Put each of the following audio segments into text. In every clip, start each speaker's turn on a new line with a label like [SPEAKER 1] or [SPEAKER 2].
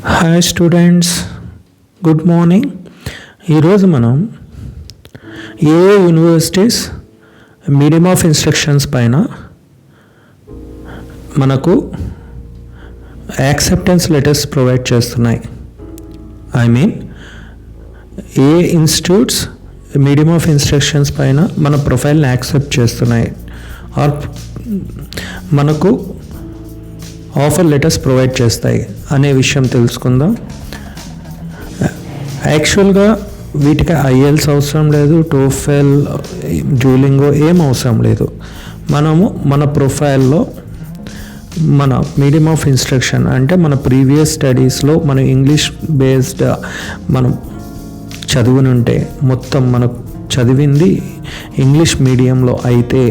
[SPEAKER 1] Hi students, good morning. ఈరోజు మనం ఏ universities medium of instructions పైన మనకు యాక్సెప్టెన్స్ లెటర్స్ ప్రొవైడ్ చేస్తున్నాయి. I mean A institutes medium of instructions పైన మన ప్రొఫైల్ని యాక్సెప్ట్ చేస్తున్నాయి ఆర్ మనకు ఆఫర్ లెటర్స్ ప్రొవైడ్ చేస్తాయి అనే విషయం తెలుసుకుందాం. యాక్చువల్గా వీటికి ఐఎల్స్ అవసరం లేదు, టోఫెల్, డ్యూలింగో ఏం అవసరం లేదు. మనము మన ప్రొఫైల్లో మన మీడియం ఆఫ్ ఇన్స్ట్రక్షన్ అంటే మన ప్రీవియస్ స్టడీస్లో మనం ఇంగ్లీష్ బేస్డ్ మనం చదువునుంటే మొత్తం మనకు చదివింది ఇంగ్లీష్ మీడియంలో అయితే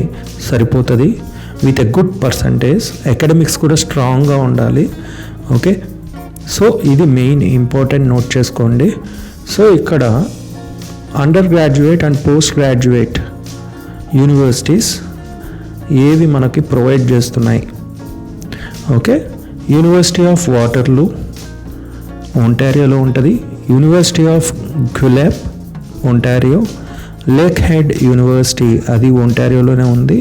[SPEAKER 1] సరిపోతుంది. With a good percentage, academics కూడా స్ట్రాంగ్గా ఉండాలి. ఓకే, సో ఇది మెయిన్ ఇంపార్టెంట్ నోట్ చేసుకోండి. సో ఇక్కడ undergraduate and postgraduate universities ఏవి మనకి ప్రొవైడ్ చేస్తున్నాయి. ఓకే, యూనివర్సిటీ ఆఫ్ వాటర్లూ ఒంటారియోలో ఉంటుంది, university of Guelph Ontario, Lakehead university అది ఒంటారియోలోనే ఉంది,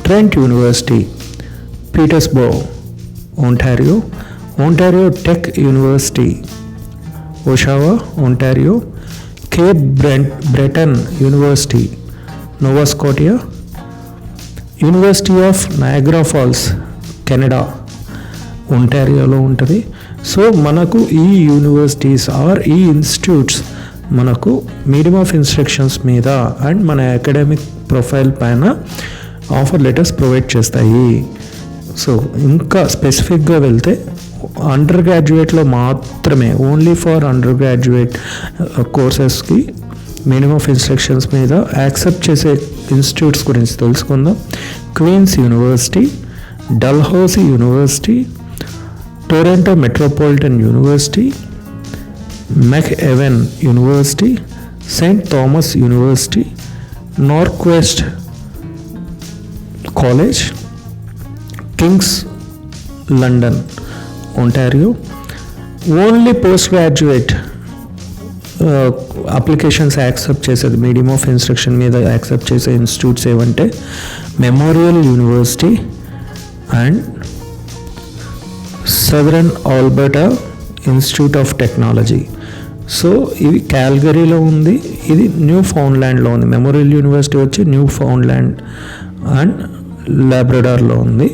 [SPEAKER 1] Trent university Petersburg Ontario, Ontario tech university Oshawa Ontario, Cape Breton university Nova Scotia, university of Niagara Falls Canada ఒంటారియోలో ఉంటుంది. So మనకు ఈ universities or ఈ ఇన్స్టిట్యూట్స్ మనకు మీడియం ఆఫ్ ఇన్స్ట్రక్షన్స్ మీద అండ్ మన అకాడమిక్ ప్రొఫైల్ పైన ఆఫర్ లెటర్స్ ప్రొవైడ్ చేస్తాయి. సో ఇంకా స్పెసిఫిక్గా వెళ్తే అండర్ గ్రాడ్యుయేట్లో మాత్రమే, ఓన్లీ ఫర్ అండర్ గ్రాడ్యుయేట్ కోర్సెస్కి మీడియం ఆఫ్ ఇన్స్ట్రక్షన్స్ మీద యాక్సెప్ట్ చేసే ఇన్స్టిట్యూట్స్ గురించి తెలుసుకుందాం. Queen's university, Dalhousie university, Toronto Metropolitan university, McEwen university, Saint Thomas university, Northwest college, King's London Ontario. Only postgraduate applications accept చేసేది medium of instruction మీద accept చేసే institutes ఏవంటే memorial university and southern Alberta institute of technology. So ఇవి క్యాల్గరీలో ఉంది, ఇది new ఫౌండ్లాండ్లో ఉంది. Memorial university వచ్చి new ఫౌండ్లాండ్ and లాబ్రడార్లో ఉంది.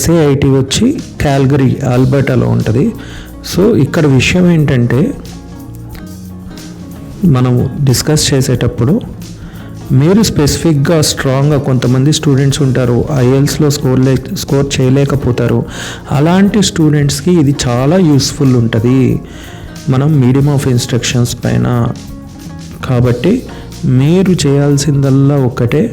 [SPEAKER 1] SAIT వచ్చి క్యాల్గరీ ఆల్బర్టాలో ఉంటుంది. సో ఇక్కడ విషయం ఏంటంటే మనము డిస్కస్ చేసేటప్పుడు మీరు స్పెసిఫిక్గా స్ట్రాంగ్గా కొంతమంది స్టూడెంట్స్ ఉంటారు ఐఎల్స్లో స్కోర్ చేయలేకపోతారు. అలాంటి స్టూడెంట్స్కి ఇది చాలా యూస్ఫుల్ ఉంటుంది మనం మీడియం ఆఫ్ ఇన్స్ట్రక్షన్స్ పైన. కాబట్టి మీరు చేయాల్సిందల్లా ఒకటే,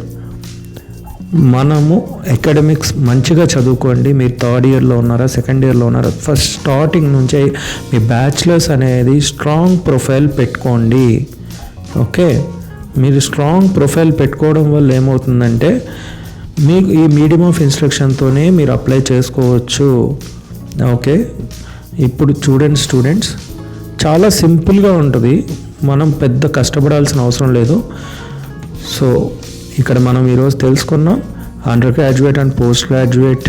[SPEAKER 1] మనము అకాడమిక్స్ మంచిగా చదువుకోండి. మీరు థర్డ్ ఇయర్లో ఉన్నారా, సెకండ్ ఇయర్లో ఉన్నారా, ఫస్ట్ స్టార్టింగ్ నుంచే మీ బ్యాచిలర్స్ అనేది స్ట్రాంగ్ ప్రొఫైల్ పెట్టుకోండి. ఓకే, మీరు స్ట్రాంగ్ ప్రొఫైల్ పెట్టుకోవడం వల్ల ఏమవుతుందంటే మీకు ఈ మీడియం ఆఫ్ ఇన్స్ట్రక్షన్తోనే మీరు అప్లై చేసుకోవచ్చు. ఓకే, ఇప్పుడు చూడండి స్టూడెంట్స్, చాలా సింపుల్గా ఉంటుంది, మనం పెద్ద కష్టపడాల్సిన అవసరం లేదు. సో ఇక్కడ మనం ఈరోజు తెలుసుకున్నాం undergraduate and postgraduate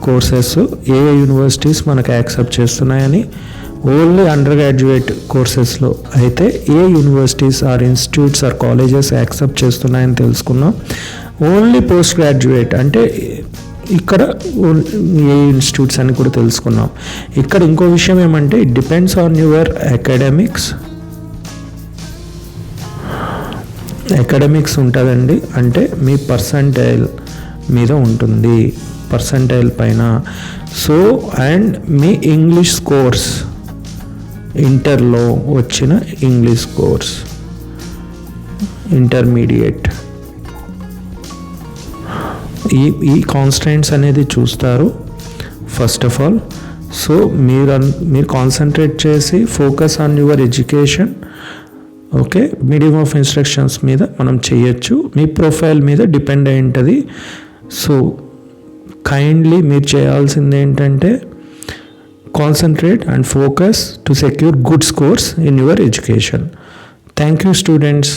[SPEAKER 1] courses ఏ యూనివర్సిటీస్ మనకు యాక్సెప్ట్ చేస్తున్నాయని. ఓన్లీ అండర్ గ్రాడ్యుయేట్ కోర్సెస్లో అయితే ఏ universities or institutes or colleges accept చేస్తున్నాయని తెలుసుకున్నాం. ఓన్లీ పోస్ట్ గ్రాడ్యుయేట్ అంటే ఇక్కడ ఏ ఇన్స్టిట్యూట్స్ అని కూడా తెలుసుకున్నాం. ఇక్కడ ఇంకో విషయం ఏమంటే it depends on your academics ఉంటుందండి. అంటే మీ పర్సంటైల్ మీద ఉంటుంది, పర్సంటైల్ పైన. So and me English scores, ఇంటర్లో వచ్చిన ఇంగ్లీష్ కోర్స్, ఇంటర్మీడియట్, ఈ కాన్స్టెంట్స్ అనేది చూస్తారు ఫస్ట్ ఆఫ్ ఆల్. సో మీరు కాన్సన్ట్రేట్ చేసి focus on your education. Okay, medium of instructions మీద మనం చేయొచ్చు, మీ ప్రొఫైల్ మీద డిపెండ్ అయి ఉంటుంది. సో కైండ్లీ మీరు చేయాల్సింది ఏంటంటే concentrate and focus to secure good scores in your education. Thank you, students.